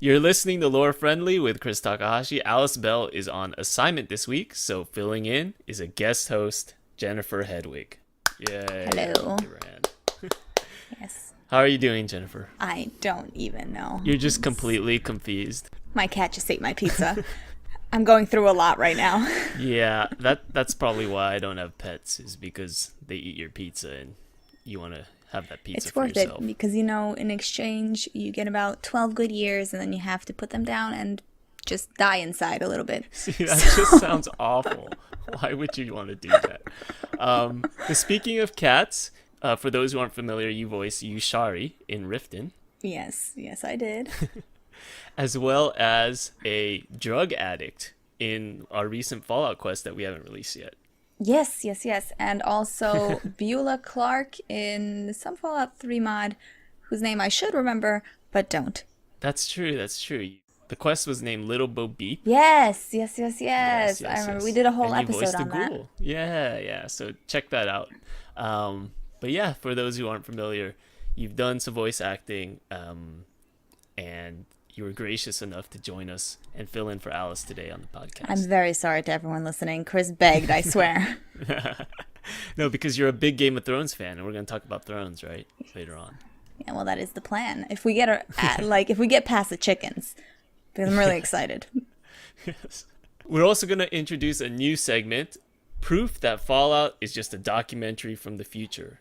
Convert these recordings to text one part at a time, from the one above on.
You're listening to Lore Friendly with Kris Takahashi. Alice Bell is on assignment this week, so filling in is a guest host, Jennifer Hedwig. Yay. Hello. Give her a hand. Yes. How are you doing, Jennifer? I don't even know. You're just completely confused. My cat just ate my pizza. I'm going through a lot right now. Yeah, that's probably why I don't have pets, is because they eat your pizza and you want to have that pizza It's for worth yourself. it because, you know, in exchange, you get about 12 good years and then you have to put them down and just die inside a little bit. See, that just sounds awful. Why would you want to do that? Speaking of cats, for those who aren't familiar, you voice Yushari in Riften, Yes, I did. as well as a drug addict in our recent Fallout quest that we haven't released yet. Yes. And also Beulah Clark in some Fallout 3 mod, whose name I should remember, but don't. That's true. The quest was named Little Bo Beep. Yes. I remember we did a whole And you voiced episode the on that. ghoul. Yeah. So check that out. But yeah, for those who aren't familiar, you've done some voice acting, and you were gracious enough to join us and fill in for Alice today on the podcast. I'm very sorry to everyone listening. Chris begged, I swear. No, because you're a big Game of Thrones fan, and we're going to talk about Thrones, right? Later on. Yeah, well, that is the plan. If we get if we get past the chickens, because I'm really excited. Yes. We're also going to introduce a new segment, Proof That Fallout is Just a Documentary from the Future,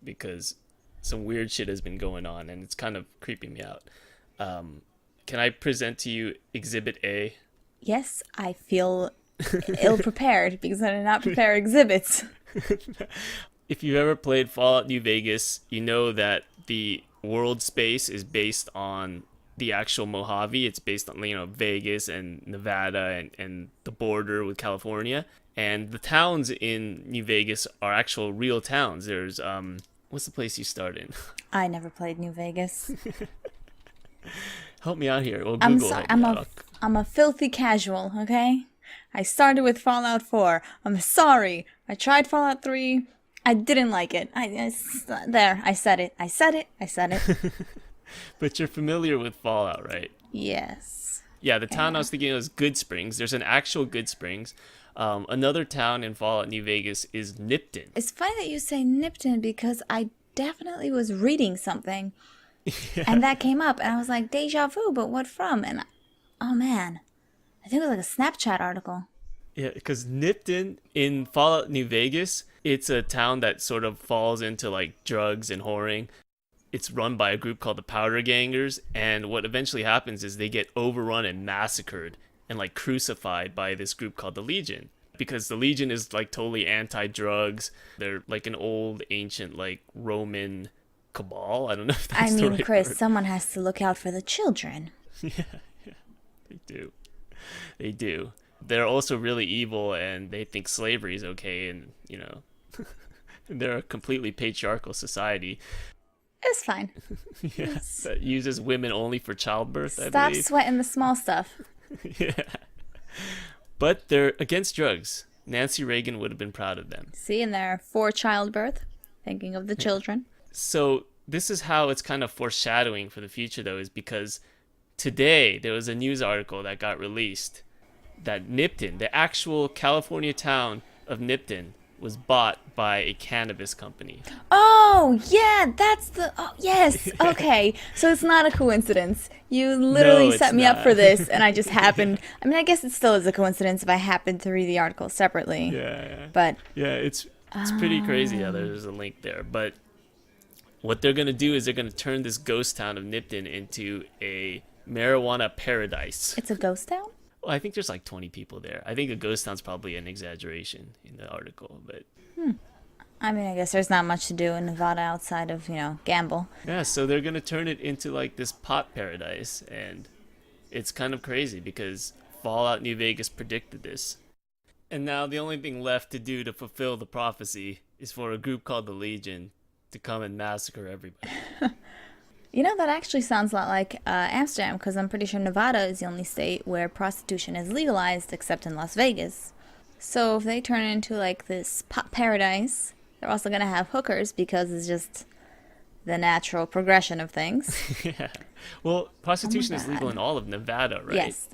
because some weird shit has been going on, and it's kind of creeping me out. Can I present to you Exhibit A? Yes, I feel ill-prepared because I did not prepare exhibits. If you've ever played Fallout New Vegas, you know that the world space is based on the actual Mojave. It's based on, Vegas and Nevada and the border with California. And the towns in New Vegas are actual real towns. There's, what's the place you start in? I never played New Vegas. Help me out here. Well, I'm Google sorry. help me out. I'm a filthy casual, okay? I started with Fallout 4. I'm sorry. I tried Fallout 3. I didn't like it. I said it. But you're familiar with Fallout, right? Yes. Yeah, the town I was thinking of was Good Springs. There's an actual Good Springs. Another town in Fallout New Vegas is Nipton. It's funny that you say Nipton because I definitely was reading something and that came up and I was like, deja vu, but what from? And oh man, I think it was like a Snapchat article. Yeah, because Nipton in Fallout New Vegas, it's a town that sort of falls into like drugs and whoring. It's run by a group called the Powder Gangers, and what eventually happens is they get overrun and massacred and like crucified by this group called the Legion, because the Legion is like totally anti-drugs. They're like an old ancient like Roman cabal. I don't know if that's the right Chris, word. someone has to look out for the children. Yeah, they do. They're also really evil, and they think slavery is okay, and they're a completely patriarchal society. It's fine. Yes, that uses women only for childbirth, I Stop believe. sweating the small stuff. Yeah. But they're against drugs. Nancy Reagan would have been proud of them. See, and they're for childbirth, thinking of the children. So this is how it's kind of foreshadowing for the future, though, is because today there was a news article that got released that Nipton, the actual California town of Nipton, was bought by a cannabis company. Oh, yeah, yes, okay. So it's not a coincidence. You literally No, set it's me up not. for this, and I just happened. I mean, I guess it still is a coincidence if I happened to read the article separately. Yeah. But Yeah, it's pretty crazy how there's a link there. But what they're going to do is they're going to turn this ghost town of Nipton into a marijuana paradise. it's a ghost town? Well, I think there's like 20 people there. I think a ghost town's probably an exaggeration in the article, but I mean, I guess there's not much to do in Nevada outside of, gamble. yeah, so they're going to turn it into like this pot paradise, and it's kind of crazy because Fallout New Vegas predicted this. And now the only thing left to do to fulfill the prophecy is for a group called the Legion to come and massacre everybody. That actually sounds a lot like Amsterdam, because I'm pretty sure Nevada is the only state where prostitution is legalized, except in Las Vegas. So if they turn it into like this pot paradise, they're also going to have hookers, because it's just the natural progression of things. Yeah. Well, prostitution is legal in all of Nevada, right? Yes,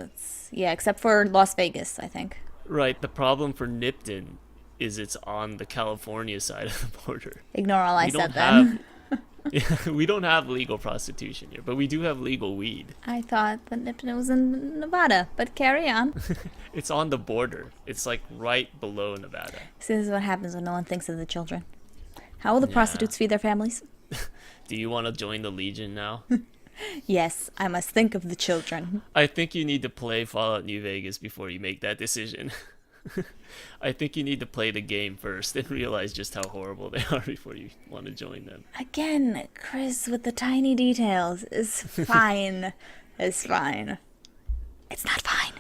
except for Las Vegas, I think. Right. The problem for Nipton is it's on the California side of the border. Ignore all I We said don't then. we don't have legal prostitution here, but we do have legal weed. I thought that Nipton was in Nevada, but carry on. It's on the border. It's like right below Nevada. See, this is what happens when no one thinks of the children. How will the prostitutes feed their families? Do you want to join the Legion now? Yes, I must think of the children. I think you need to play Fallout New Vegas before you make that decision. I think you need to play the game first and realize just how horrible they are before you want to join them. Again, Kris with the tiny details is fine. It's fine. It's not fine.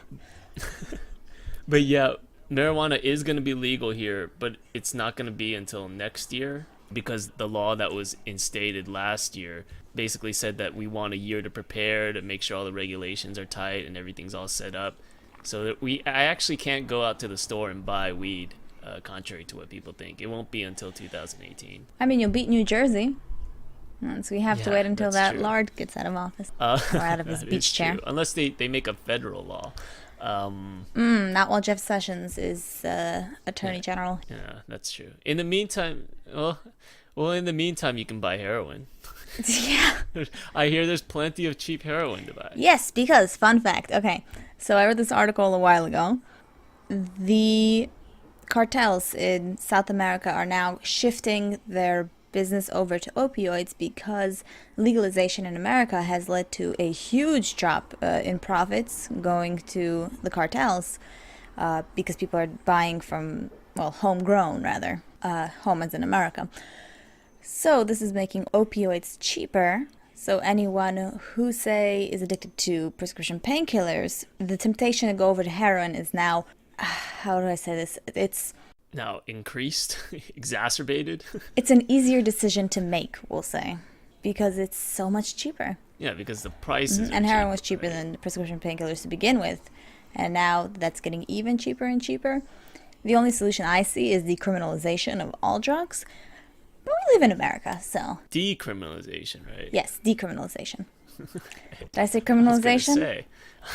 But yeah, marijuana is going to be legal here, but it's not going to be until next year because the law that was instated last year basically said that we want a year to prepare to make sure all the regulations are tight and everything's all set up. So that I actually can't go out to the store and buy weed, contrary to what people think. It won't be until 2018. I mean, you'll beat New Jersey. So we have to wait until that true. Lard gets out of office. Or out of his beach chair. True. Unless they make a federal law. Not while Jeff Sessions is Attorney General. Yeah, that's true. In the meantime, in the meantime, you can buy heroin. Yeah. I hear there's plenty of cheap heroin to buy. Yes, because, fun fact, okay, so I read this article a while ago. The cartels in South America are now shifting their business over to opioids because legalization in America has led to a huge drop in profits going to the cartels because people are buying from, homegrown rather, home as in America. So this is making opioids cheaper. So anyone who, say, is addicted to prescription painkillers, the temptation to go over to heroin is now, how do I say this? It's now increased, exacerbated. It's an easier decision to make, we'll say, because it's so much cheaper. Yeah, because the prices and heroin was cheaper than prescription painkillers to begin with. And now that's getting even cheaper and cheaper. The only solution I see is decriminalization of all drugs. But we live in America, so... Decriminalization, right? Yes, decriminalization. Did I say criminalization?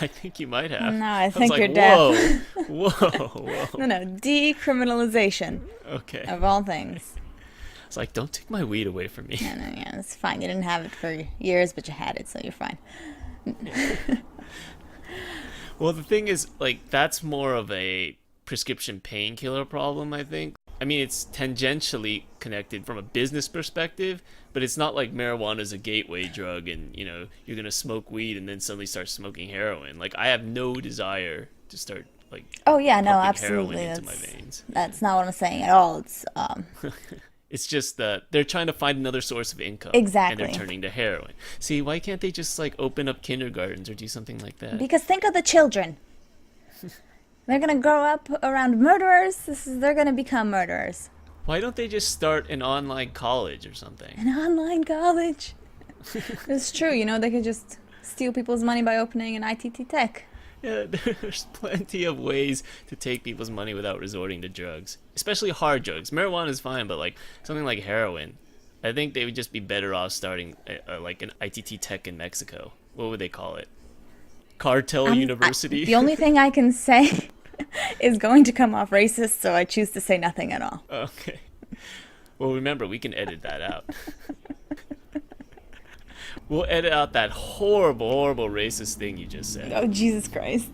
I think you might have. No, I think you're deaf. Whoa. No, decriminalization. Okay. Of all things. It's like, don't take my weed away from me. No, yeah, it's fine. You didn't have it for years, but you had it, so you're fine. Well, the thing is, like, that's more of a prescription painkiller problem, I think. I mean, it's tangentially connected from a business perspective, but it's not like marijuana is a gateway drug and, you're going to smoke weed and then suddenly start smoking heroin. Like, I have no desire to start, like, oh, yeah, no, pumping absolutely. heroin into my veins. That's not what I'm saying at all. It's, It's just that they're trying to find another source of income. Exactly. And they're turning to heroin. See, why can't they just, like, open up kindergartens or do something like that? Because think of the children. They're going to grow up around murderers. They're going to become murderers. Why don't they just start an online college or something? An online college. It's true, they could just steal people's money by opening an ITT Tech. Yeah, there's plenty of ways to take people's money without resorting to drugs. Especially hard drugs. Marijuana is fine, but like something like heroin, I think they would just be better off starting like an ITT Tech in Mexico. What would they call it? Cartel University? The only thing I can say is going to come off racist, so I choose to say nothing at all. Okay. Well, remember, we can edit that out. We'll edit out that horrible, horrible racist thing you just said. Oh, Jesus Christ.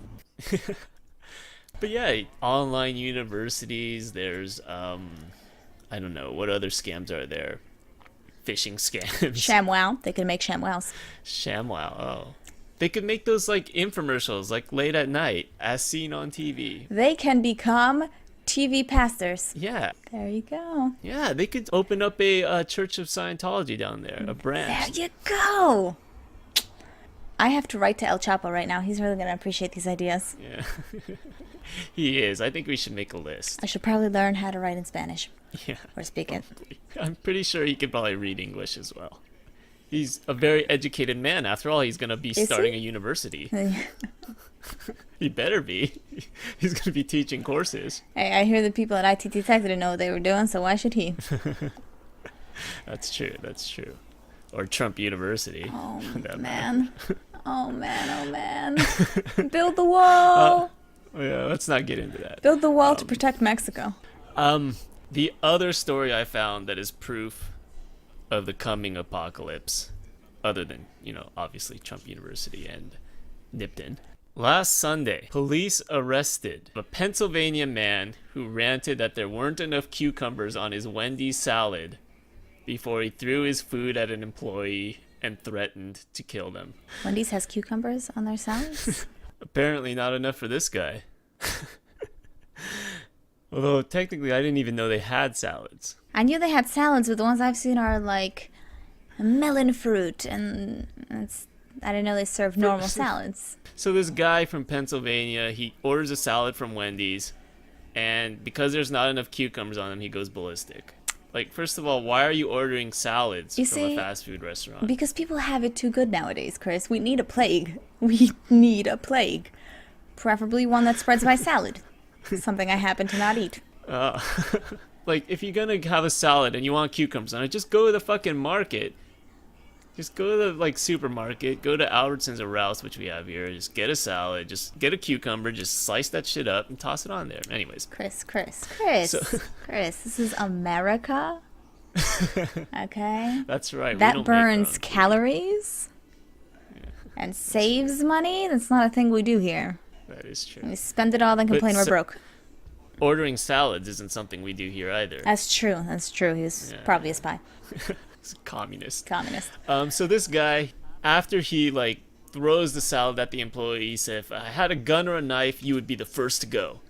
But yeah, online universities, there's, I don't know, what other scams are there? Phishing scams. ShamWow. They could make ShamWows. ShamWow, oh. They could make those, like, infomercials, like, late at night, as seen on TV. They can become TV pastors. Yeah. There you go. Yeah, they could open up a Church of Scientology down there, a branch. There you go. I have to write to El Chapo right now. He's really going to appreciate these ideas. Yeah. He is. I think we should make a list. I should probably learn how to write in Spanish. Yeah. Or speak it. I'm pretty sure he could probably read English as well. He's a very educated man. After all, he's going to be starting a university. He better be. He's going to be teaching courses. Hey, I hear the people at ITT Tech didn't know what they were doing, so why should he? That's true. That's true. or Trump University. Oh, for that man. Oh, man. Oh, man. Build the wall. Yeah, let's not get into that. Build the wall to protect Mexico. The other story I found that is proof of the coming apocalypse, other than, obviously Trump University and Nipton. Last Sunday, police arrested a Pennsylvania man who ranted that there weren't enough cucumbers on his Wendy's salad before he threw his food at an employee and threatened to kill them. Wendy's has cucumbers on their salads? Apparently not enough for this guy. Although technically I didn't even know they had salads. I knew they had salads, but the ones I've seen are like melon fruit, and I didn't know they served normal salads. So this guy from Pennsylvania, he orders a salad from Wendy's, and because there's not enough cucumbers on them, he goes ballistic. Like, first of all, why are you ordering salads from a fast food restaurant? Because people have it too good nowadays, Chris. We need a plague. We need a plague. Preferably one that spreads by salad. Something I happen to not eat. Like, if you're gonna have a salad and you want cucumbers on it, just go to the fucking market. Just go to the, supermarket, go to Albertsons or Rouse, which we have here. Just get a salad, just get a cucumber, just slice that shit up and toss it on there. Anyways. Chris, Chris, this is America. Okay? That's right. That burns calories and saves money. That's not a thing we do here. That is true. We spend it all, then complain we're broke. Ordering salads isn't something we do here either. That's true. He's probably a spy. Communist. So this guy, after he throws the salad at the employee, he said, if I had a gun or a knife, you would be the first to go.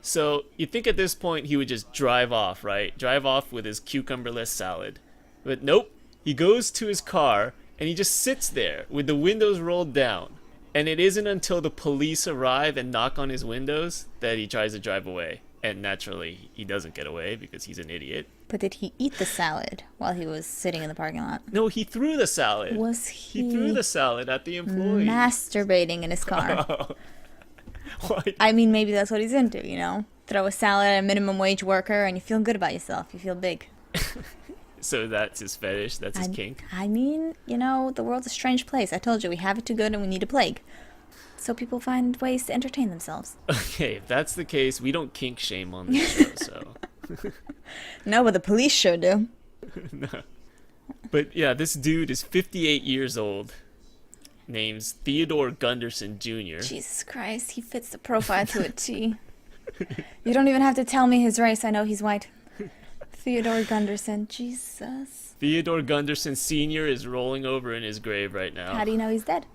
So you think at this point he would just drive off, right? Drive off with his cucumberless salad. But nope. He goes to his car and he just sits there with the windows rolled down. And it isn't until the police arrive and knock on his windows that he tries to drive away. And naturally, he doesn't get away because he's an idiot. But did he eat the salad while he was sitting in the parking lot? No, he threw the salad. Was he threw the salad at the employee. Masturbating in his car? What? I mean, maybe that's what he's into, Throw a salad at a minimum wage worker and you feel good about yourself. You feel big. So that's his fetish? That's his kink? I mean, the world's a strange place. I told you, we have it too good and we need a plague. So people find ways to entertain themselves. Okay, if that's the case, we don't kink shame on this show, so... No, but the police sure do. No. But yeah, this dude is 58 years old. Name's Theodore Gunderson Jr. Jesus Christ, he fits the profile to a T. You don't even have to tell me his race. I know he's white. Theodore Gunderson, Jesus. Theodore Gunderson Sr. is rolling over in his grave right now. How do you know he's dead?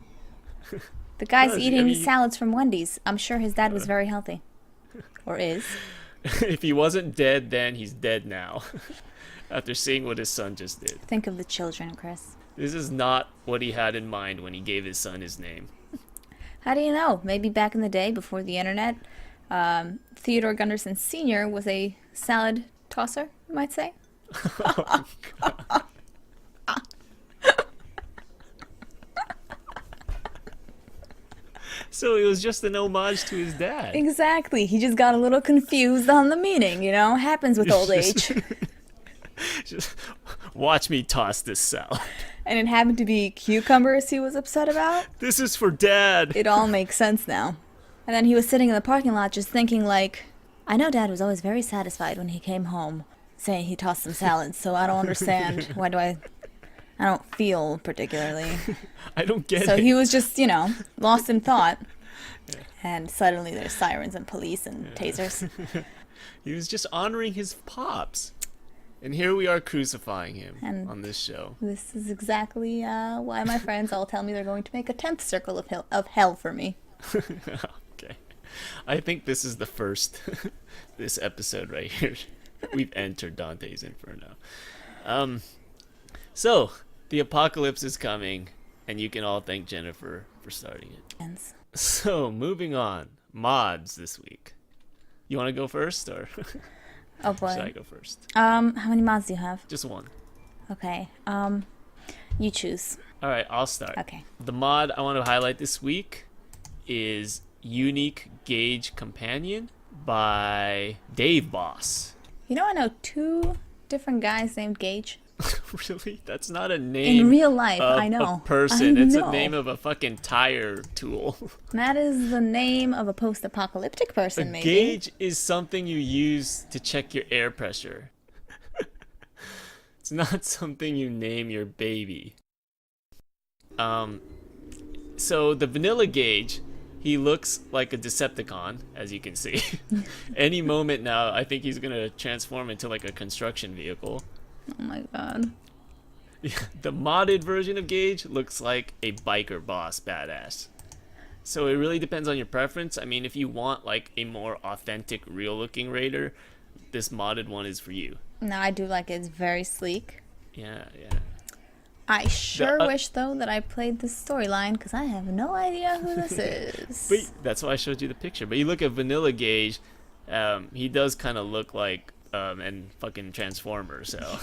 The guy's eating salads from Wendy's. I'm sure his dad was very healthy. Or is. If he wasn't dead then, he's dead now. After seeing what his son just did. Think of the children, Chris. This is not what he had in mind when he gave his son his name. How do you know? Maybe back in the day, before the internet, Theodore Gunderson Sr. was a salad tosser, you might say. Oh, God. So it was just an homage to his dad. Exactly. He just got a little confused on the meaning, Happens with old age. Just watch me toss this salad. And it happened to be cucumbers he was upset about? This is for Dad. It all makes sense now. And then he was sitting in the parking lot just thinking I know Dad was always very satisfied when he came home saying he tossed some salads, so I don't understand. Why do I don't feel particularly. I don't get it. So he was just, lost in thought. Yeah. And suddenly there's sirens and police and tasers. He was just honoring his pops. And here we are crucifying him on this show. This is exactly why my friends all tell me they're going to make a 10th circle of hell for me. Okay. I think this is the first, this episode right here. We've entered Dante's Inferno. So, the apocalypse is coming, and you can all thank Jennifer for starting it. So, moving on. Mods this week. You want to go first, or oh boy, should I go first? How many mods do you have? Just one. Okay. You choose. All right, I'll start. Okay. The mod I want to highlight this week is Unique Gage Companion by DaveBoss. I know 2 different guys named Gage. Really? That's not a name In real life, of I know. a person. I It's know. a name of a fucking tire tool. That is the name of a post-apocalyptic A person, maybe. gauge is something you use to check your air pressure. It's not something you name your baby. So the vanilla Gage, he looks like a Decepticon, as you can see. Any moment now, I think he's gonna transform into like a construction vehicle. Oh my god. The modded version of Gage looks like a biker boss badass. So it really depends on your preference. I mean, if you want like a more authentic, real-looking raider, this modded one is for you. No, I do like it. It's very sleek. Yeah. I sure wish, though, that I played this storyline, because I have no idea who this is. But that's why I showed you the picture. But you look at Vanilla Gage, he does kind of look like an fucking Transformer, so...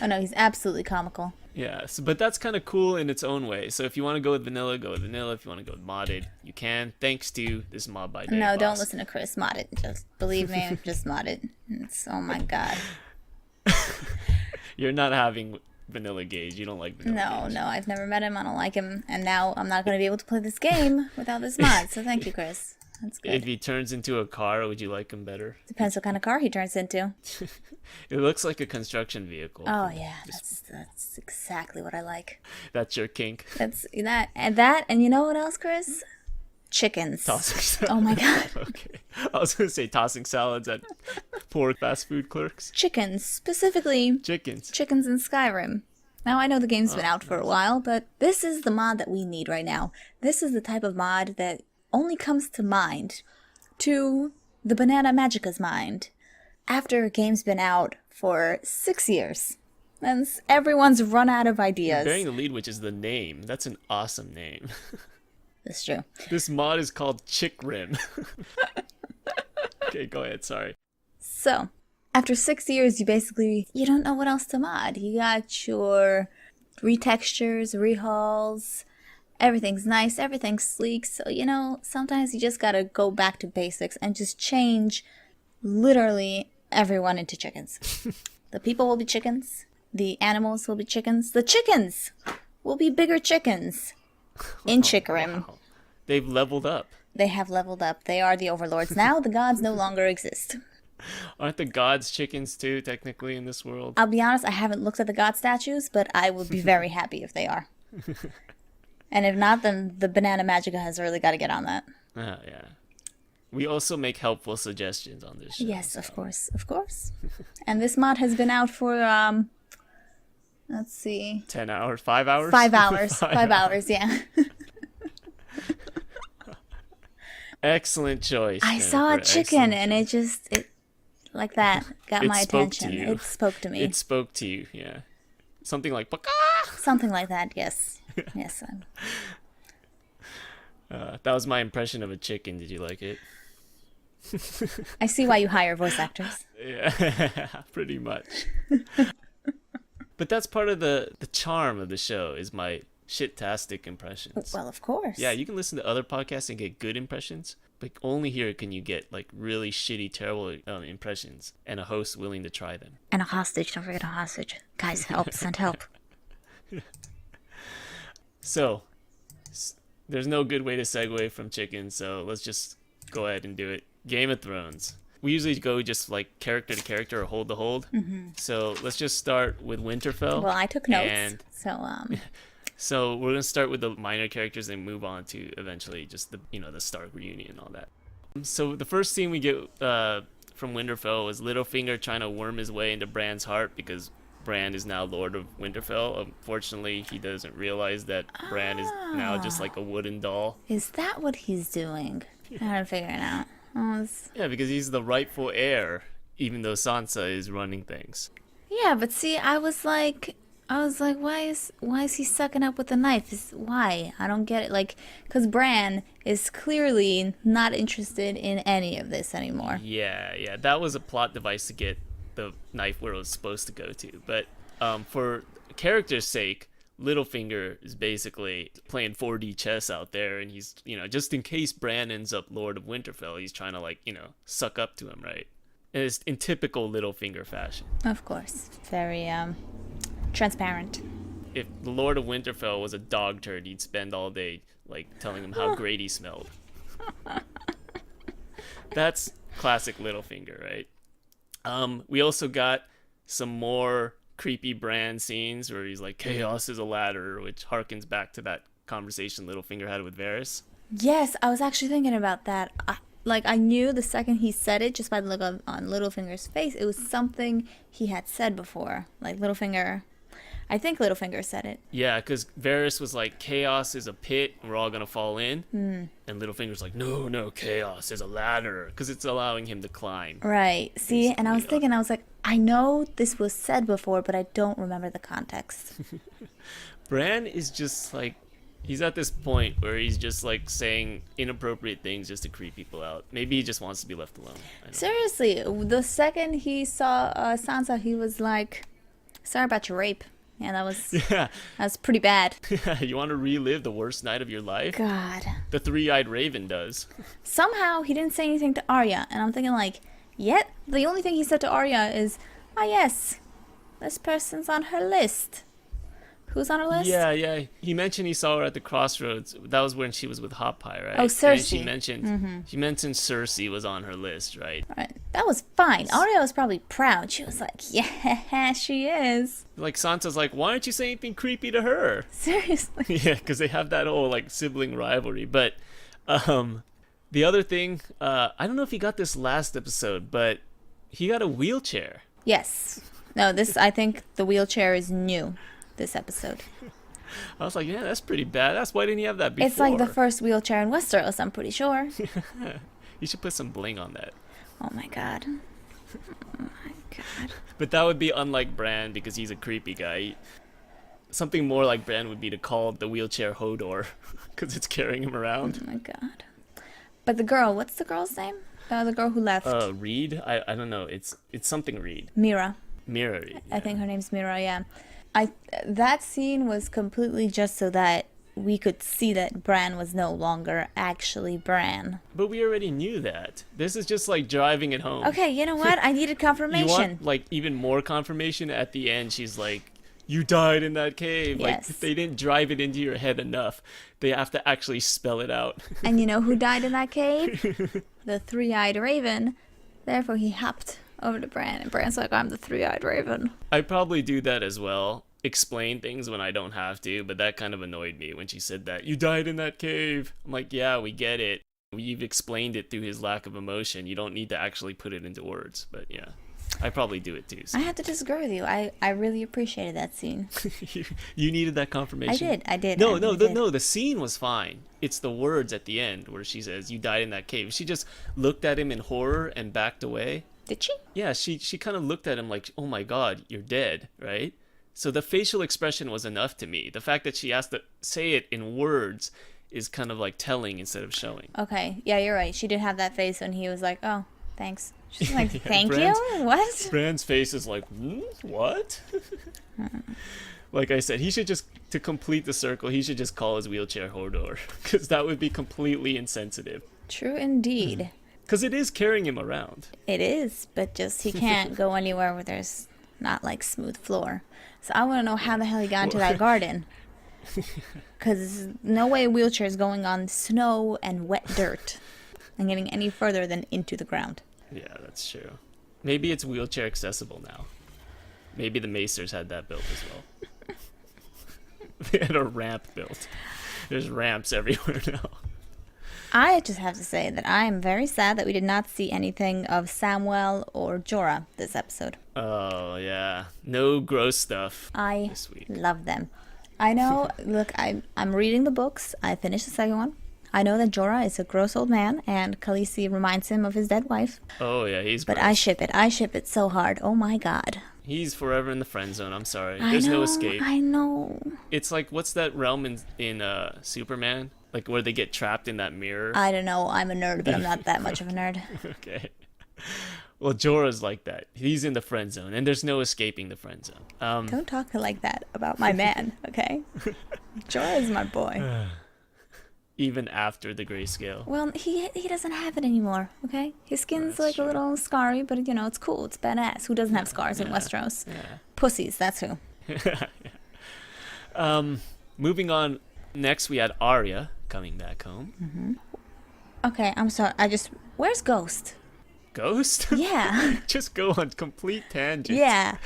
Oh no, he's absolutely comical. Yeah, but that's kind of cool in its own way. So if you want to go with vanilla, go with vanilla. If you want to go with modded, you can. Thanks to this mod by DaveBoss. No, don't listen to Kris. Mod it. Just believe me, just mod it. It's, oh my god. You're not having vanilla Gage. You don't like vanilla Gage. No, I've never met him. I don't like him. And now I'm not going to be able to play this game without this mod. So thank you, Kris. That's good. If he turns into a car, would you like him better? Depends what kind of car he turns into. It looks like a construction vehicle. Oh yeah, that's exactly what I like. That's your kink. That's that, and you know what else, Kris? Chickens. Tossing salads. Oh my god. Okay. I was going to say tossing salads at poor fast food clerks. Chickens, specifically Chickens. chickens in Skyrim. Now I know the game's been out for a while, but this is the mod that we need right now. This is the type of mod that only comes to mind to the DaveBoss's mind after a game's been out for 6 years. And everyone's run out of ideas. Bearing the lead, which is the name. That's an awesome name. That's true. This mod is called Chickrim. Okay, go ahead. Sorry. So, after 6 years, you don't know what else to mod. You got your retextures, rehauls, everything's nice, everything's sleek. So, sometimes you just gotta go back to basics and just change literally everyone into chickens. The people will be chickens. The animals will be chickens. The chickens will be bigger chickens in Chickrim. Wow. They've leveled up. They have leveled up. They are the overlords now. The gods no longer exist. Aren't the gods chickens too, technically, in this world? I'll be honest, I haven't looked at the god statues, but I would be very happy if they are. And if not, then the DaveBoss's has really got to get on that. Yeah. We also make helpful suggestions on this show. Yes, so. Of course. And this mod has been out for, let's see. 10 hours? 5 hours? 5 hours. 5 hours, yeah. Excellent choice. I saw a chicken and it like that, got my attention. It spoke to me. It spoke to you, yeah. Something like, Baka! Something like that, yes. Yes. That was my impression of a chicken. Did you like it? I see why you hire voice actors. Yeah, pretty much. But that's part of the charm of the show is my shit-tastic impressions. Well, of course. Yeah, you can listen to other podcasts and get good impressions, but only here can you get like really shitty, terrible impressions and a host willing to try them. And a hostage. Don't forget a hostage. Guys, help. Send help. So, there's no good way to segue from chicken, so let's just go ahead and do it. Game of Thrones. We usually go just like character to character or hold to hold. Mm-hmm. So let's just start with Winterfell. Well, I took notes. So we're gonna start with the minor characters and move on to eventually just the Stark reunion and all that. So the first scene we get from Winterfell was Littlefinger trying to worm his way into Bran's heart because Bran is now Lord of Winterfell. Unfortunately, he doesn't realize that Bran is now just like a wooden doll. Is that what he's doing? I gotta figure it out. Yeah, because he's the rightful heir, even though Sansa is running things. Yeah, but see, I was like, why is he sucking up with the knife? Why? I don't get it. Like, because Bran is clearly not interested in any of this anymore. Yeah, that was a plot device to get the knife where it was supposed to go to. But for character's sake, Littlefinger is basically playing 4D chess out there, and he's, just in case Bran ends up Lord of Winterfell, he's trying to, suck up to him, right? And it's in typical Littlefinger fashion. Of course. Very, transparent. If the Lord of Winterfell was a dog turd, he'd spend all day like telling him how great he smelled. That's classic Littlefinger, right? We also got some more creepy Bran scenes where he's like, chaos is a ladder, which harkens back to that conversation Littlefinger had with Varys. Yes, I was actually thinking about that. I knew the second he said it, just by the look on Littlefinger's face, it was something he had said before. Like I think Littlefinger said it. Yeah, because Varys was like, chaos is a pit, and we're all going to fall in. And Littlefinger's like, no, chaos is a ladder, because it's allowing him to climb. Right. See, and I was thinking, I was like, I know this was said before, but I don't remember the context. Bran is just like, he's at this point where he's just like saying inappropriate things just to creep people out. Maybe he just wants to be left alone. Seriously, the second he saw Sansa, he was like, sorry about your rape. Yeah, that was pretty bad. You want to relive the worst night of your life? God. The three-eyed raven does. Somehow he didn't say anything to Arya, and I'm thinking like, yet the only thing he said to Arya is, yes, this person's on her list. Who's on her list? Yeah. He mentioned he saw her at the crossroads. That was when she was with Hot Pie, right? Oh, Cersei. She mentioned Cersei was on her list, right? Right. That was fine. Arya was probably proud. She was like, yeah, she is. Like Sansa's like, why aren't you saying anything creepy to her? Seriously. Yeah, because they have that whole like sibling rivalry. But the other thing, I don't know if he got this last episode, but he got a wheelchair. Yes. No, I think the wheelchair is new. This episode. I was like, yeah, that's pretty badass. Why didn't he have that before? It's like the first wheelchair in Westeros, I'm pretty sure. You should put some bling on that. Oh my god. Oh my god. But that would be unlike Bran because he's a creepy guy. Something more like Bran would be to call the wheelchair Hodor because it's carrying him around. Oh my god. But the girl, what's the girl's name? The girl who left. Reed? I don't know. It's something Reed. Mira. Reed. I think her name's Mira, yeah. That scene was completely just so that we could see that Bran was no longer actually Bran. But we already knew that. This is just like driving it home. Okay, you know what? I needed confirmation. You want like even more confirmation? At the end, she's like, you died in that cave. Yes. Like they didn't drive it into your head enough. They have to actually spell it out. And you know who died in that cave? The three-eyed raven. Therefore, he hopped over to Bran, and Bran's like, I'm the three-eyed raven. I probably do that as well. Explain things when I don't have to, but that kind of annoyed me when she said that. You died in that cave. I'm like, yeah, we get it. We've explained it through his lack of emotion. You don't need to actually put it into words, but yeah. I probably do it too. So. I have to disagree with you. I really appreciated that scene. You needed that confirmation? I did. No, the scene was fine. It's the words at the end where she says, you died in that cave. She just looked at him in horror and backed away. Did she? Yeah, she kind of looked at him like, oh my god, you're dead, right? So the facial expression was enough to me. The fact that she has to say it in words is kind of like telling instead of showing. Okay, yeah, you're right. She did have that face when he was like, oh, thanks. She's like, thank you? What? Bran's face is like, what? Like I said, he should just, to complete the circle, he should just call his wheelchair Hodor. Because that would be completely insensitive. True indeed. Because it is carrying him around. It is, but just he can't go anywhere where there's not like smooth floor. So I want to know how the hell he got into that garden. Because no way a wheelchair is going on snow and wet dirt and getting any further than into the ground. Yeah, that's true. Maybe it's wheelchair accessible now. Maybe the Macers had that built as well. They had a ramp built. There's ramps everywhere now. I just have to say that I am very sad that we did not see anything of Samwell or Jorah this episode. Oh, yeah. No gross stuff I this week. love them. I know, look, I'm reading the books. I finished the second one. I know that Jorah is a gross old man, and Khaleesi reminds him of his dead wife. Oh, yeah, he's But gross. I ship it. I ship it so hard. Oh, my God. He's forever in the friend zone. I'm sorry. There's no escape. I know. It's like, what's that realm in Superman? Like where they get trapped in that mirror? I don't know. I'm a nerd, but I'm not that much of a nerd. Okay. Well, Jorah's like that. He's in the friend zone, and there's no escaping the friend zone. Don't talk like that about my man, okay? Jorah is my boy. Even after the grayscale. Well, he doesn't have it anymore, okay? His skin's like a little scarry, but you know, it's cool. It's badass. Who doesn't have scars in Westeros? Yeah. Pussies, that's who. Moving on. Next, we had Arya coming back home. Okay, I'm sorry. Where's Ghost? Ghost? Yeah. Just go on complete tangents. Yeah.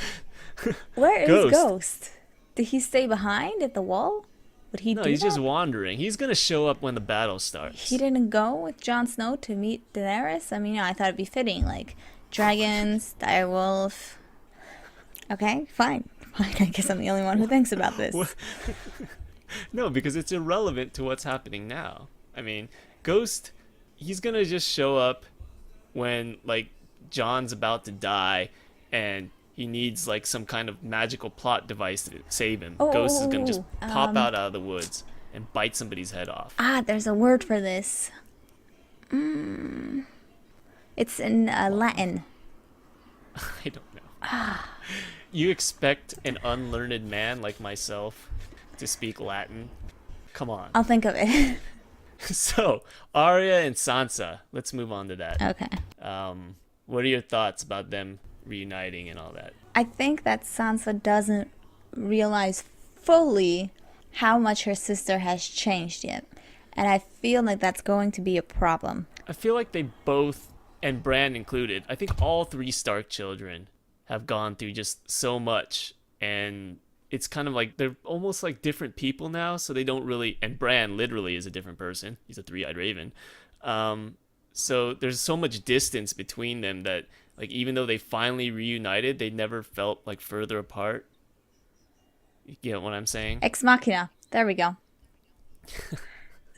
Where is Ghost. Ghost? Did he stay behind at the wall? Would he No, do he's that? just wandering. He's gonna show up when the battle starts. He didn't go with Jon Snow to meet Daenerys? I mean, I thought it'd be fitting, like dragons, direwolf. Okay, fine. Fine, I guess I'm the only one who thinks about this. No, because it's irrelevant to what's happening now. I mean, Ghost, he's gonna just show up when, like, John's about to die and he needs, like, some kind of magical plot device to save him. Ghost is gonna just pop out of the woods and bite somebody's head off. There's a word for this. It's in Latin. I don't know. You expect an unlearned man like myself to speak Latin? Come on. I'll think of it. So, Arya and Sansa. Let's move on to that. Okay. What are your thoughts about them reuniting and all that? I think that Sansa doesn't realize fully how much her sister has changed yet. And I feel like that's going to be a problem. I feel like they both, and Bran included, I think all three Stark children have gone through just so much. And it's kind of like they're almost like different people now. So they don't really, and Bran literally is a different person. He's a three-eyed raven. So there's so much distance between them that, like, even though they finally reunited, they never felt like further apart. You get what I'm saying? Ex Machina. There we go.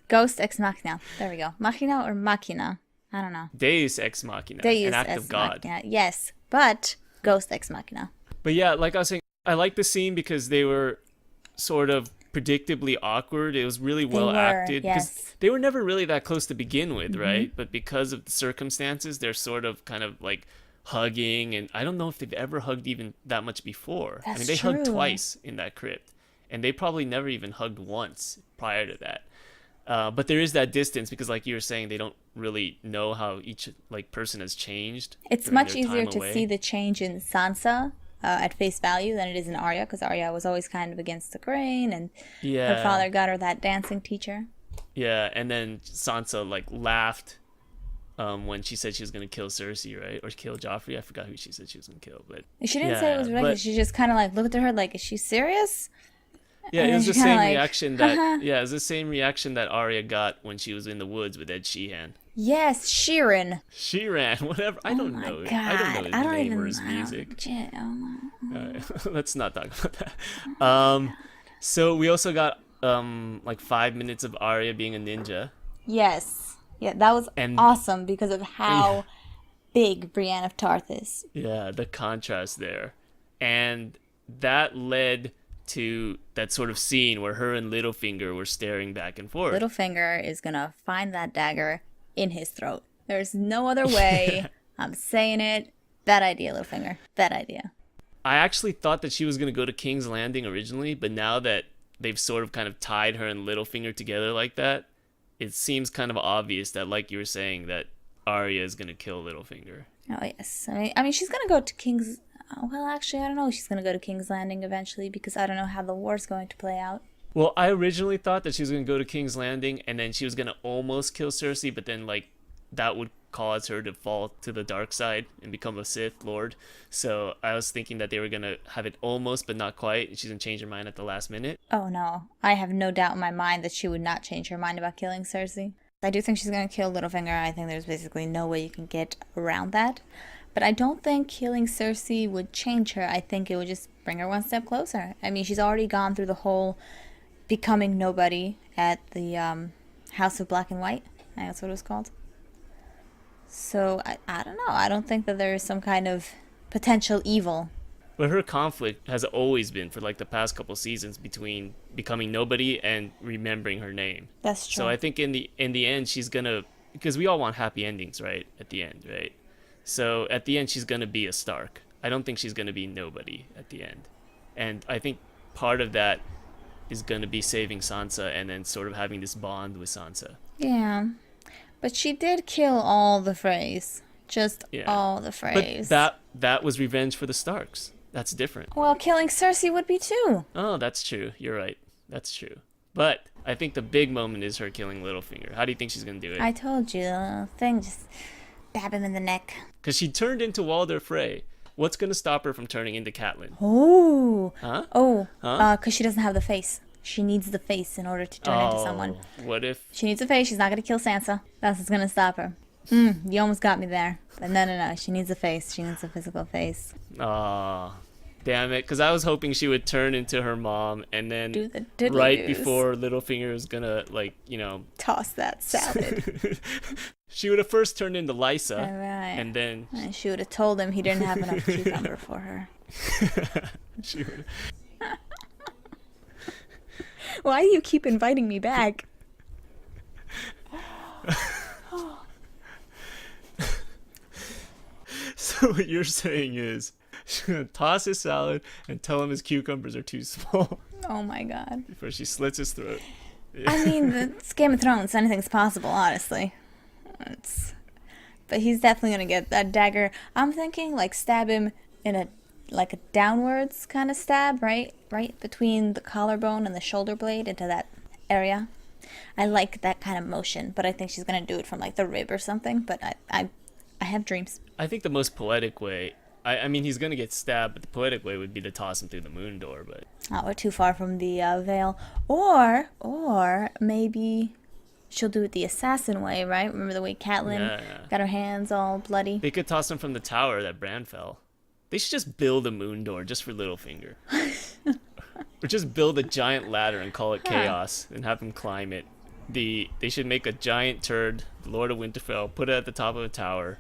Ghost Ex Machina. There we go. Machina or Machina? I don't know. Deus Ex Machina. Deus an act Ex of God. Machina. Yes, but Ghost Ex Machina. But yeah, like I was saying, I like the scene because they were sort of predictably awkward. It was really well acted. Yes. They were never really that close to begin with, right? But because of the circumstances, they're sort of kind of like hugging, and I don't know if they've ever hugged even that much before. That's I mean, they hugged true. twice in that crypt, and they probably never even hugged once prior to that. But there is that distance because, like you were saying, they don't really know how each like person has changed. It's during much their easier time to away. see the change in Sansa at face value than it is in Arya, because Arya was always kind of against the grain, and her father got her that dancing teacher. Yeah, and then Sansa like laughed when she said she was gonna kill Cersei, right, or kill Joffrey. I forgot who she said she was gonna kill, but She didn't say it was ridiculous. She just kind of like looked at her like, "Is she serious?" yeah, And it was then the she kinda same like, reaction that it was the same reaction that Arya got when she was in the woods with Ed Sheehan. Yes, Sheeran. She ran, whatever. I don't know. God. I don't know his name or his music. Let's not talk about that. So we also got like 5 minutes of Arya being a ninja. Yes. Yeah, that was awesome because of how big Brienne of Tarth is. Yeah, the contrast there. And that led to that sort of scene where her and Littlefinger were staring back and forth. Littlefinger is gonna find that dagger in his throat. There's no other way. I'm saying it. Bad idea, Littlefinger. Bad idea. I actually thought that she was going to go to King's Landing originally, but now that they've sort of kind of tied her and Littlefinger together like that, it seems kind of obvious that, like you were saying, that Arya is going to kill Littlefinger. Oh, yes. I mean, she's going to go to King's... Well, actually, I don't know if she's going to go to King's Landing eventually, because I don't know how the war's going to play out. Well, I originally thought that she was going to go to King's Landing, and then she was going to almost kill Cersei, but then, like, that would cause her to fall to the dark side and become a Sith Lord. So I was thinking that they were going to have it almost, but not quite, and she's going to change her mind at the last minute. Oh, no. I have no doubt in my mind that she would not change her mind about killing Cersei. I do think she's going to kill Littlefinger. I think there's basically no way you can get around that. But I don't think killing Cersei would change her. I think it would just bring her one step closer. I mean, she's already gone through the whole becoming nobody at the House of Black and White. I think that's what it was called. So, I don't know. I don't think that there is some kind of potential evil. But her conflict has always been, for like the past couple seasons, between becoming nobody and remembering her name. That's true. So I think in the end, she's going to... Because we all want happy endings, right? At the end, right? So at the end, she's going to be a Stark. I don't think she's going to be nobody at the end. And I think part of that is going to be saving Sansa and then sort of having this bond with Sansa. Yeah. But she did kill all the Freys. Just all the Freys. But that was revenge for the Starks. That's different. Well, killing Cersei would be too. Oh, that's true. You're right. That's true. But I think the big moment is her killing Littlefinger. How do you think she's going to do it? I told you, the little thing, just stab him in the neck. Because she turned into Walder Frey. What's going to stop her from turning into Catelyn? Oh. Huh? Oh. Huh? Because she doesn't have the face. She needs the face in order to turn into someone. What if... She needs a face. She's not going to kill Sansa. That's what's going to stop her. You almost got me there. But no. She needs a face. She needs a physical face. Aw. Damn it. Because I was hoping she would turn into her mom and then Do the diddly-doos. right before Littlefinger was going to, like, you know... Toss that salad. She would have first turned into Lysa. All right. And then... And she would have told him he didn't have enough cucumber for her. She would... Why do you keep inviting me back? So what you're saying is she's going to toss his salad and tell him his cucumbers are too small Oh my god. before she slits his throat. I mean, it's Game of Thrones. Anything's possible, honestly. But he's definitely going to get that dagger. I'm thinking, like, stab him in a downwards kind of stab, right? Right between the collarbone and the shoulder blade into that area. I like that kind of motion, but I think she's going to do it from, like, the rib or something. But I have dreams. I think the most poetic way, I mean, he's going to get stabbed, but the poetic way would be to toss him through the moon door, but... Oh, we're too far from the veil. Or maybe she'll do it the assassin way, right? Remember the way Catelyn got her hands all bloody? They could toss him from the tower that Bran fell. They should just build a moon door just for Littlefinger. Or just build a giant ladder and call it Chaos and have him climb it. They should make a giant turd, the Lord of Winterfell, put it at the top of a tower,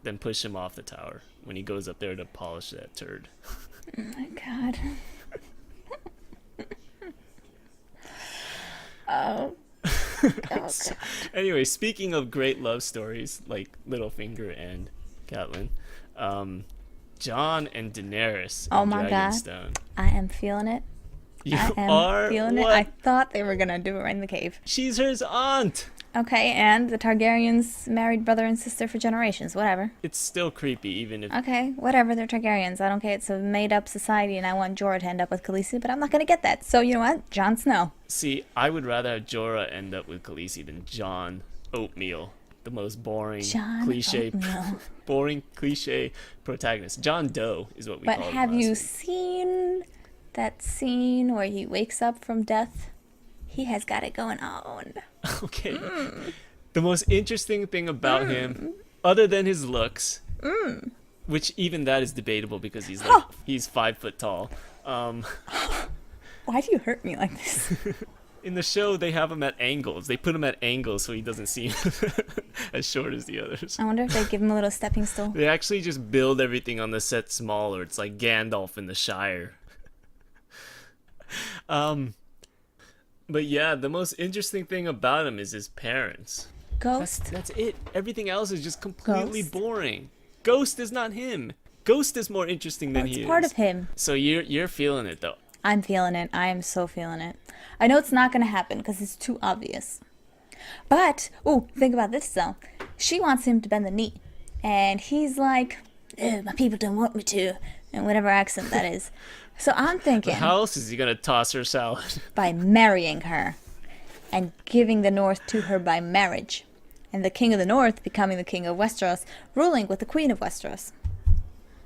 then push him off the tower when he goes up there to polish that turd. Oh my god. Oh. God. Anyway, speaking of great love stories like Littlefinger and Catelyn, Jon and Daenerys Oh in my Dragonstone. I am feeling it. You I am are? feeling What? it. I thought they were gonna do it right in the cave. She's his aunt. Okay, and the Targaryens married brother and sister for generations. Whatever. It's still creepy, even if... Okay, whatever. They're Targaryens. I don't care. It's a made-up society, and I want Jorah to end up with Khaleesi, but I'm not gonna get that. So you know what? Jon Snow. See, I would rather have Jorah end up with Khaleesi than Jon Oatmeal, the most boring, Jon cliche, Oatmeal. boring cliche protagonist. John Doe is what we But call him. have last you week. seen that scene where he wakes up from death? He has got it going on. Okay. The most interesting thing about him, other than his looks, which even that is debatable because he's 5 foot tall. Why do you hurt me like this? In the show, they have him at angles. They put him at angles so he doesn't seem as short as the others. I wonder if they give him a little stepping stool. They actually just build everything on the set smaller. It's like Gandalf in the Shire. But yeah, the most interesting thing about him is his parents. Ghost? That's it. Everything else is just completely Ghost? boring. Ghost is not him. Ghost is more interesting than he is. It's part of him. So you're feeling it though. I'm feeling it. I am so feeling it. I know it's not going to happen because it's too obvious. But, think about this though. She wants him to bend the knee. And he's like, my people don't want me to. In whatever accent that is. So I'm thinking, How else is he gonna toss her salad? by marrying her. And giving the North to her by marriage. And the King of the North becoming the King of Westeros, ruling with the Queen of Westeros.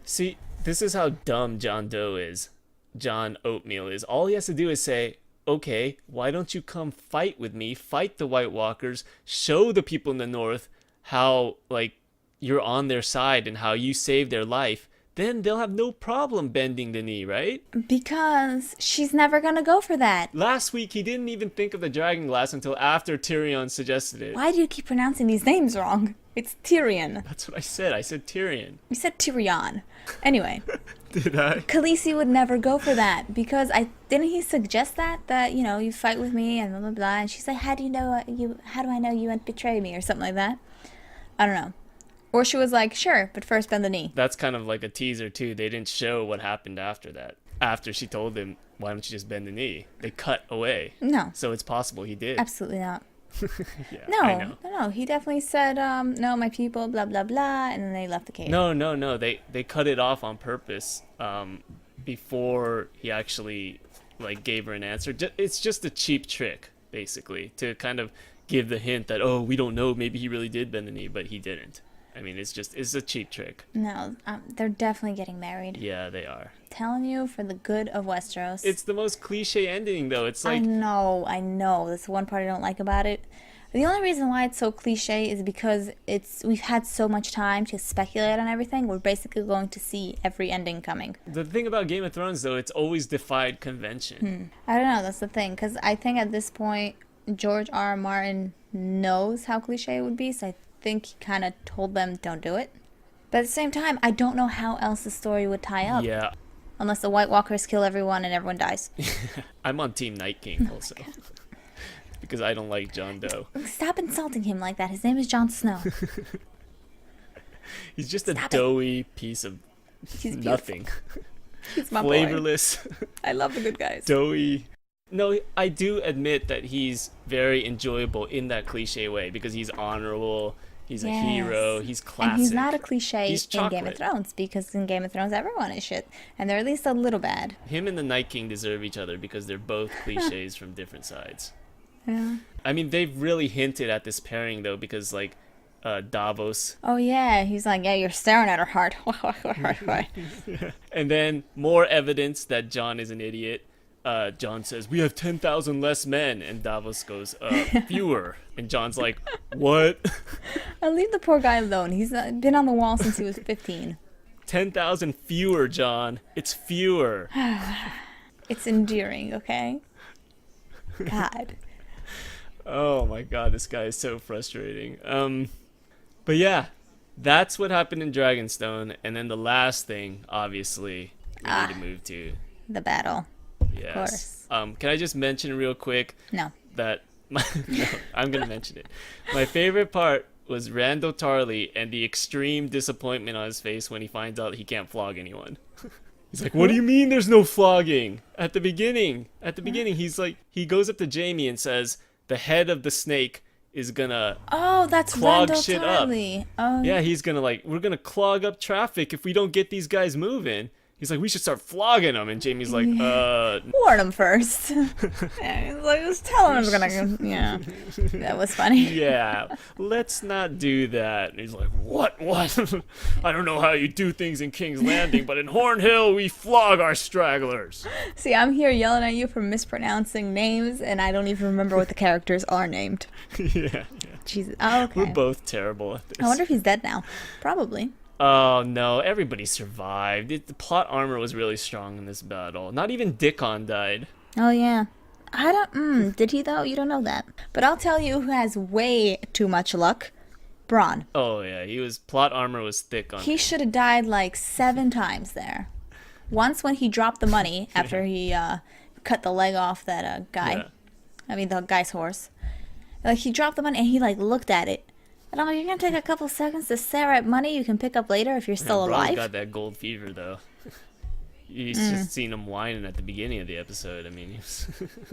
See, this is how dumb John Doe is. John Oatmeal is. All he has to do is say, okay, why don't you come fight with me, fight the White Walkers, show the people in the North how, like, you're on their side and how you saved their life. Then they'll have no problem bending the knee, right? Because she's never going to go for that. Last week, he didn't even think of the dragon glass until after Tyrion suggested it. Why do you keep pronouncing these names wrong? It's Tyrion. That's what I said. I said Tyrion. You said Tyrion. Anyway. Did I? Khaleesi would never go for that because didn't he suggest that you fight with me and blah blah blah, and she's like, how do I know you won't betray me or something like that? I don't know. Or she was like, sure, but first bend the knee. That's kind of like a teaser too. They didn't show what happened after that. After she told him, why don't you just bend the knee? They cut away. No. So it's possible he did. Absolutely not. Yeah, No, I know. no. He definitely said, no, my people, blah, blah, blah. And then they left the cave. No. They cut it off on purpose before he actually like gave her an answer. It's just a cheap trick, basically, to kind of give the hint that, oh, we don't know, maybe he really did bend the knee, but he didn't. I mean, it's a cheap trick. No, they're definitely getting married. Yeah, they are. Telling you, for the good of Westeros. It's the most cliche ending, though. It's like, I know. That's one part I don't like about it. The only reason why it's so cliche is because we've had so much time to speculate on everything. We're basically going to see every ending coming. the thing about Game of Thrones, though, it's always defied convention. I don't know. That's the thing. Because I think at this point, George R. R. Martin knows how cliche it would be. So I think he kind of told them, don't do it. But at the same time, I don't know how else the story would tie up. Yeah, Unless the White Walkers kill everyone and everyone dies. I'm on Team Night King also. Because I don't like Jon Doe. Stop insulting him like that. His name is Jon Snow. He's just Stop a it. doughy piece of He's beautiful. nothing. He's my boy. Flavorless, I love the good guys. doughy. No, I do admit that he's very enjoyable in that cliche way because he's honorable, he's a hero, he's classic. And he's not a cliche He's in Game of chocolate. Thrones, because in Game of Thrones everyone is shit. And they're at least a little bad. Him and the Night King deserve each other because they're both cliches from different sides. Yeah. I mean, they've really hinted at this pairing though, because like Davos, Oh yeah, he's like, yeah, you're staring at her heart. and then more evidence that Jon is an idiot. Jon says, we have 10,000 less men, and Davos goes, fewer. And Jon's like, what? I'll leave the poor guy alone. He's been on the wall since he was 15. 10,000 fewer, Jon. It's fewer. It's endearing, okay? God. Oh my god, this guy is so frustrating. But yeah, that's what happened in Dragonstone. And then the last thing, obviously, we need to move to. The battle. Yes. course. Can I just mention real quick No. that no, I'm gonna mention it. My favorite part was Randall Tarley and the extreme disappointment on his face when he finds out he can't flog anyone. He's like, "What do you mean there's no flogging?" At the beginning, he's like, he goes up to Jamie and says, "The head of the snake is gonna Oh, that's clog Randall shit Tarley. up." Oh, Yeah, he's gonna we're gonna clog up traffic if we don't get these guys moving. He's like, we should start flogging them, and Jamie's like, warn him first. Yeah, he's like, just tell him I'm gonna. Yeah, that was funny. yeah, let's not do that. And he's like, what? I don't know how you do things in King's Landing, but in Horn Hill, we flog our stragglers. See, I'm here yelling at you for mispronouncing names, and I don't even remember what the characters are named. yeah. Jesus. Oh, okay. We're both terrible at this. I wonder if he's dead now. Probably. Oh, no, everybody survived. The plot armor was really strong in this battle. Not even Dickon died. Oh yeah. I don't. Did he though? You don't know that. But I'll tell you who has way too much luck. Bronn. Oh, yeah, plot armor was thick on He should have died like 7 times there. Once when he dropped the money after he cut the leg off that guy. Yeah. I mean the guy's horse. Like he dropped the money and he like looked at it. And I'm like, you're gonna take a couple seconds to stare at money you can pick up later if you're still Bronn's alive. got that gold fever, though. You just seen him whining at the beginning of the episode. I mean, he was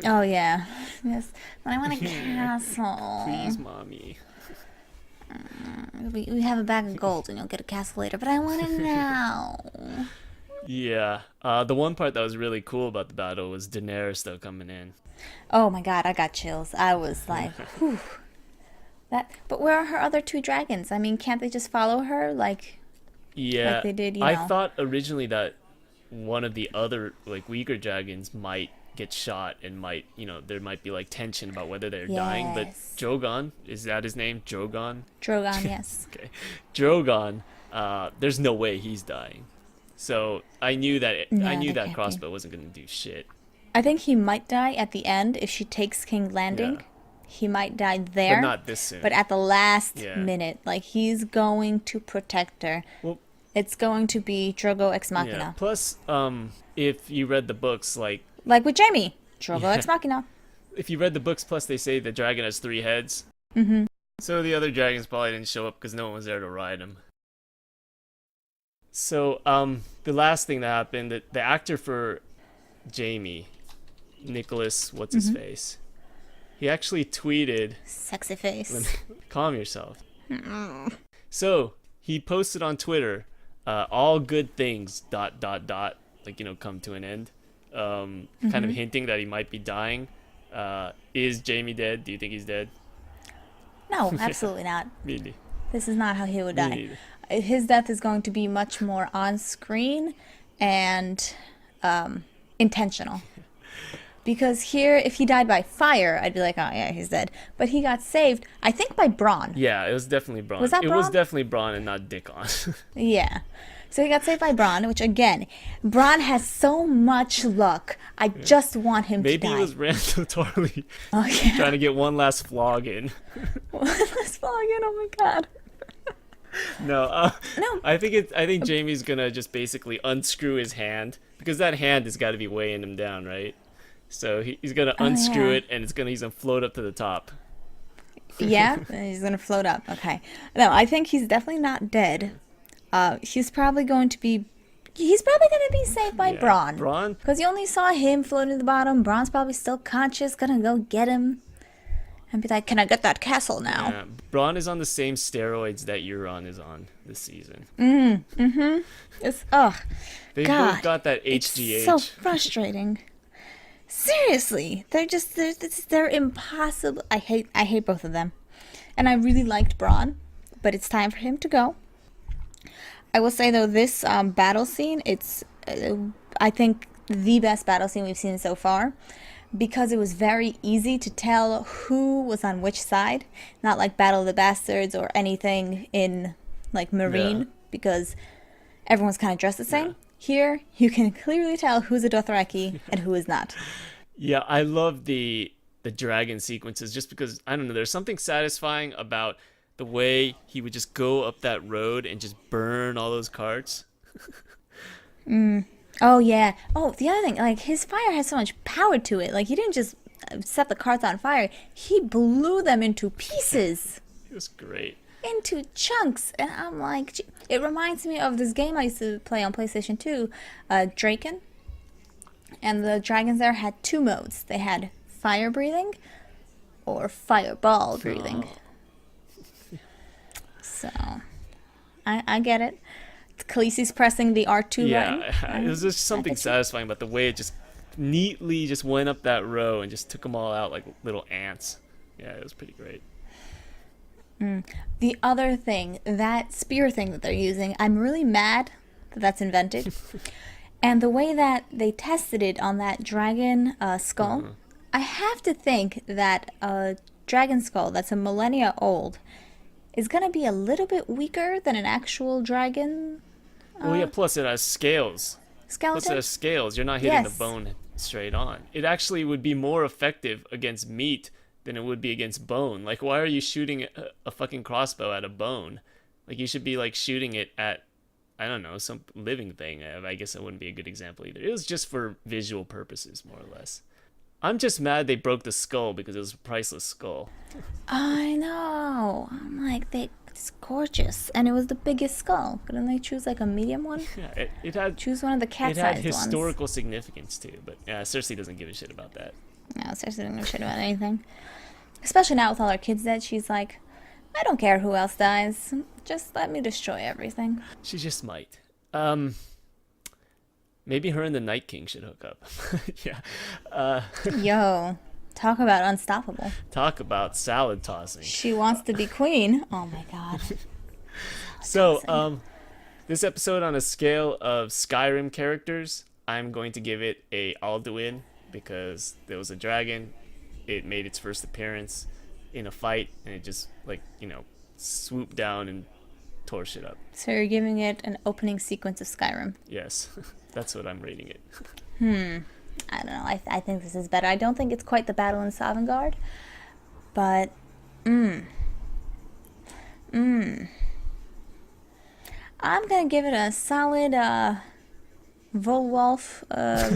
Oh yeah. Yes. But I want a castle. please, mommy. We have a bag of gold and you'll get a castle later, but I want it now. Yeah. The one part that was really cool about the battle was Daenerys, though, coming in. Oh my god, I got chills. I was like, whew. But where are her other 2 dragons? I mean, can't they just follow her like they did, I thought originally that one of the other weaker dragons might get shot and there might be tension about whether they're dying, but Yes. Drogon, is that his name? Drogon? Drogon, yes. Okay. Drogon, there's no way he's dying. So I knew that No, I knew that that can't crossbow wasn't going to do shit. I think he might die at the end if she takes King Landing. Yeah. He might die there. But not this soon. But at the last Yeah. minute, he's going to protect her. Well, It's going to be Drogo Ex Machina. yeah. Plus, if you read the books, Like with Jaime. Drogo Ex Machina. if you read the books, plus they say the dragon has 3 heads. Mm-hmm. So the other dragons probably didn't show up because no one was there to ride him. So, the last thing that happened, the actor for Jaime, Nicholas, what's his face? He actually tweeted, Sexy face. calm yourself. So he posted on Twitter, all good things, ... like, come to an end. Kind of hinting that he might be dying. Is Jamie dead? Do you think he's dead? No, absolutely not. Me neither. This is not how he would die. Me His death is going to be much more on screen and intentional. Because here, if he died by fire, I'd be like, oh yeah, he's dead. But he got saved, I think, by Braun. Yeah, it was definitely Braun. Was that It Braun? was definitely Braun and not Dickon. Yeah. So he got saved by Braun, which again, Braun has so much luck. I just want him to die. Maybe it was Randall Tarley Okay. trying to get one last flog in. Let's fall again. Oh my god. No, No. I think Jamie's gonna just basically unscrew his hand, because that hand has got to be weighing him down, right? So he's gonna unscrew yeah. it, and he's gonna float up to the top. Yeah, he's gonna float up. Okay. No, I think he's definitely not dead. He's probably going to be saved by Braun. Braun? Because you only saw him floating to the bottom. Braun's probably still conscious, gonna go get him. And be like, can I get that castle now? Yeah, Braun is on the same steroids that Euron is on this season. It's, ugh. They God, both got that HGH. It's so frustrating. Seriously, they're impossible. I hate both of them, and I really liked Braun, but it's time for him to go. I will say though, this battle scene, it's I think the best battle scene we've seen so far, because it was very easy to tell who was on which side, not like Battle of the Bastards or anything in like Marine, because everyone's kind of dressed the same. Yeah. Here, you can clearly tell who's a Dothraki and who is not. Yeah, I love the dragon sequences, just because, I don't know, there's something satisfying about the way he would just go up that road and just burn all those carts. Oh, yeah. Oh, the other thing, like, his fire has so much power to it. Like, he didn't just set the carts on fire. He blew them into pieces. It was great. Into chunks. And I'm like, it reminds me of this game I used to play on PlayStation 2, Draken. And the dragons there had two modes. They had fire breathing or fireball breathing. So, I get it. Khaleesi's pressing the R2 button. Yeah, it was just something satisfying about the way it just neatly just went up that row and just took them all out like little ants. Yeah, it was pretty great. The other thing, that spear thing that they're using, I'm really mad that that's invented. And the way that they tested it on that dragon skull, I have to think that a dragon skull that's a millennia old is going to be a little bit weaker than an actual dragon Well, yeah, plus it has scales. skeleton. Plus it has scales. You're not hitting the Yes. bone straight on. It actually would be more effective against meat than it would be against bone. Like, why are you shooting a fucking crossbow at a bone? Like, you should be, like, shooting it at, I don't know, some living thing. I guess that wouldn't be a good example either. It was just for visual purposes, more or less. I'm just mad they broke the skull because it was a priceless skull. I know. I'm like, it's gorgeous. And it was the biggest skull. Couldn't they choose like a medium one? Yeah, it had Choose one of the it had cat-sized ones. historical significance too, but yeah, Cersei doesn't give a shit about that. No, Cersei doesn't give a shit about anything. Especially now with all her kids dead, she's like, I don't care who else dies. Just let me destroy everything. She just might. Maybe her and the Night King should hook up. Yeah. Yo, talk about unstoppable. Talk about salad tossing. She wants to be queen. Oh my god. So, this episode, on a scale of Skyrim characters, I'm going to give it a Alduin, because there was a dragon. It made its first appearance in a fight, and it just, like, swooped down and tore shit up. So you're giving it an opening sequence of Skyrim. Yes, that's what I'm rating it. I don't know. I think this is better. I don't think it's quite the battle in Sovngarde, but I'm gonna give it a solid Volwolf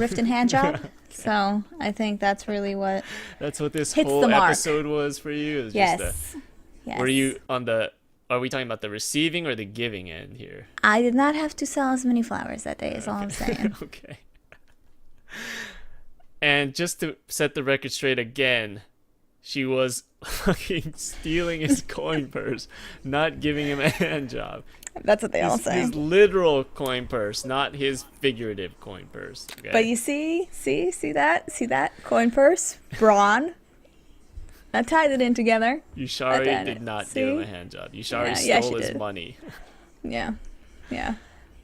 Rift and Hand job. So I think that's really what That's what this hits whole the mark. episode was for you? It was Yes. Just Yes. were you on the... Are we talking about the receiving or the giving end here? I did not have to sell as many flowers that day, is all I'm saying. Okay. And just to set the record straight again, She was fucking stealing his coin purse, not giving him a hand job. That's what they all say. His literal coin purse, not his figurative coin purse. Okay? But you see that coin purse, brawn. I tied it in together. Yushari did not give him a hand job. Yushari stole his money. Yeah.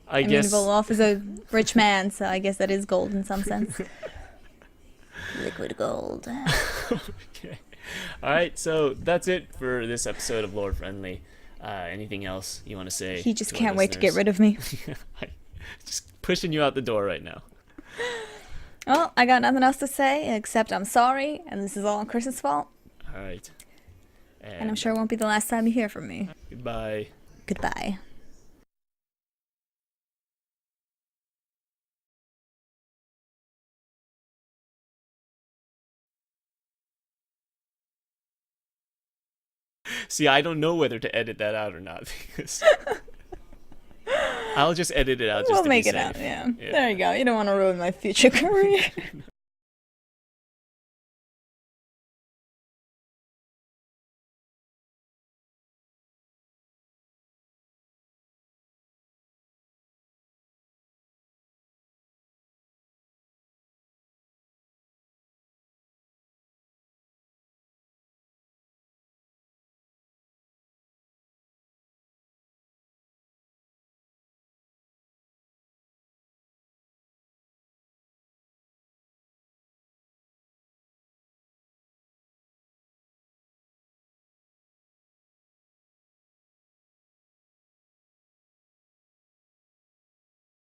I guess mean, Vololf is a rich man, so I guess that is gold in some sense. Liquid gold. Okay. All right, so that's it for this episode of Lord Friendly. Anything else you want to say? He just can't wait to get rid of me. Just pushing you out the door right now. Well, I got nothing else to say except I'm sorry, and this is all Kris's fault. All right. And I'm sure it won't be the last time you hear from me. Goodbye. Goodbye. See, I don't know whether to edit that out or not because I'll just edit it out. Just We'll to make be it safe. out. Yeah. There you go. You don't want to ruin my future career.